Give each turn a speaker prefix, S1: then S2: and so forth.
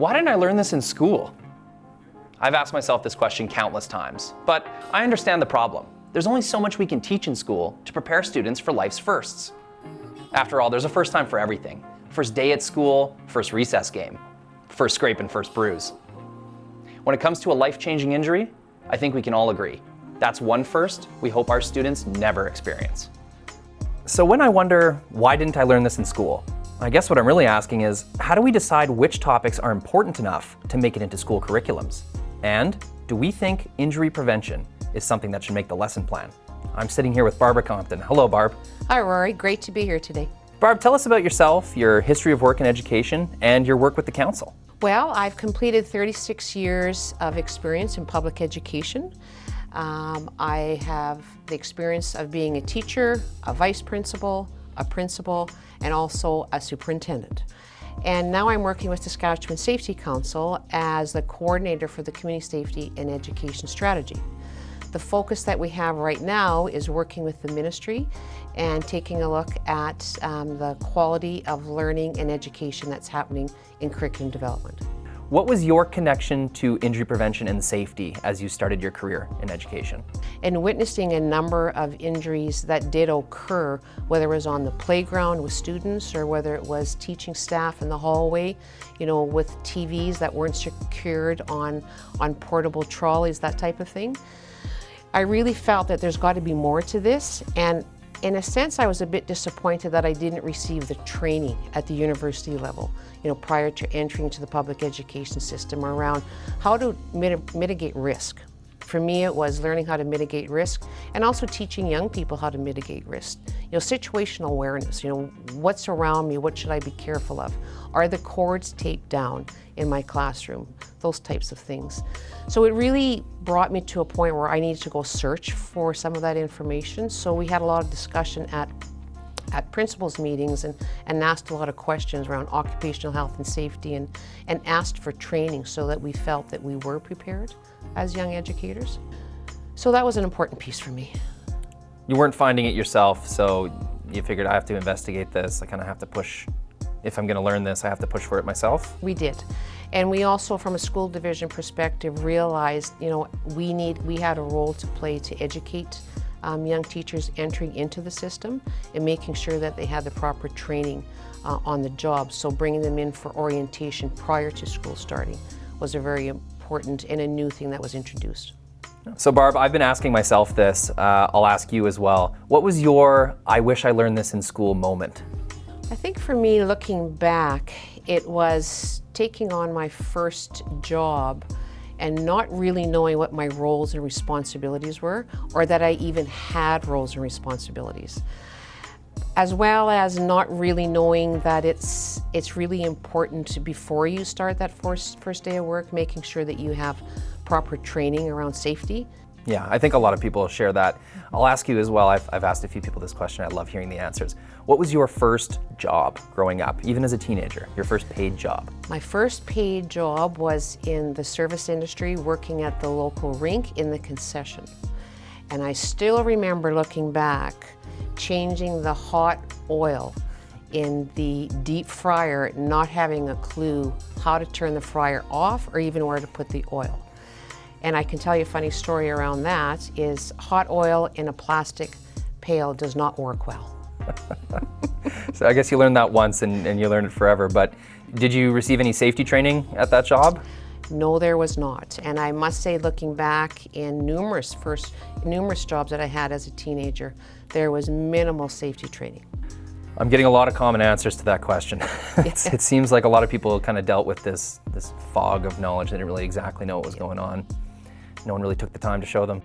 S1: Why didn't I learn this in school? I've asked myself this question countless times, but I understand the problem. There's only so much we can teach in school to prepare students for life's firsts. After all, there's a first time for everything. First day at school, first recess game, first scrape and first bruise. When it comes to a life-changing injury, I think we can all agree. That's one first we hope our students never experience. So when I wonder, why didn't I learn this in school? I guess what I'm really asking is, how do we decide which topics are important enough to make it into school curriculums? And do we think injury prevention is something that should make the lesson plan? I'm sitting here with Barb Compton. Hello, Barb.
S2: Hi, Rory. Great to be here today.
S1: Barb, tell us about yourself, your history of work in education, and your work with the council.
S2: Well, I've completed 36 years of experience in public education. I have the experience of being a teacher, a vice principal, a principal, and also a superintendent. And now I'm working with the Saskatchewan Safety Council as the coordinator for the community safety and education strategy. The focus that we have right now is working with the ministry and taking a look at the quality of learning and education that's happening in curriculum development.
S1: What was your connection to injury prevention and safety as you started your career in education?
S2: And witnessing a number of injuries that did occur, whether it was on the playground with students or whether it was teaching staff in the hallway, with TVs that weren't secured on portable trolleys, that type of thing. I really felt that there's got to be more to this, and in a sense I was a bit disappointed that I didn't receive the training at the university level, prior to entering into the public education system around how to mitigate risk. For me, it was learning how to mitigate risk and also teaching young people how to mitigate risk. Situational awareness, what's around me, what should I be careful of? Are the cords taped down in my classroom? Those types of things. So it really brought me to a point where I needed to go search for some of that information. So we had a lot of discussion at principals meetings and asked a lot of questions around occupational health and safety and asked for training so that we felt that we were prepared as young educators. So that was an important piece for me.
S1: You weren't finding it yourself, so you figured I have to investigate this. I kind of have to push, if I'm going to learn this, I have to push for it myself?
S2: We did. And we also, from a school division perspective, realized, we had a role to play to educate young teachers entering into the system and making sure that they had the proper training on the job. So bringing them in for orientation prior to school starting was a very important and a new thing that was introduced.
S1: So Barb, I've been asking myself this, I'll ask you as well. What was your I wish I learned this in school moment?
S2: I think for me, looking back, it was taking on my first job and not really knowing what my roles and responsibilities were, or that I even had roles and responsibilities. As well as not really knowing that it's really important to, before you start that first day of work, making sure that you have proper training around safety.
S1: Yeah, I think a lot of people share that. I'll ask you as well, I've asked a few people this question, I love hearing the answers. What was your first job growing up, even as a teenager, your first paid job?
S2: My first paid job was in the service industry, working at the local rink in the concession. And I still remember looking back, changing the hot oil in the deep fryer, not having a clue how to turn the fryer off or even where to put the oil. And I can tell you a funny story around that is hot oil in a plastic pail does not work well.
S1: So I guess you learned that once and you learned it forever, but did you receive any safety training at that job?
S2: No, there was not. And I must say, looking back in numerous jobs that I had as a teenager, there was minimal safety training.
S1: I'm getting a lot of common answers to that question. It seems like a lot of people kind of dealt with this fog of knowledge. They didn't really exactly know what was going on. No one really took the time to show them.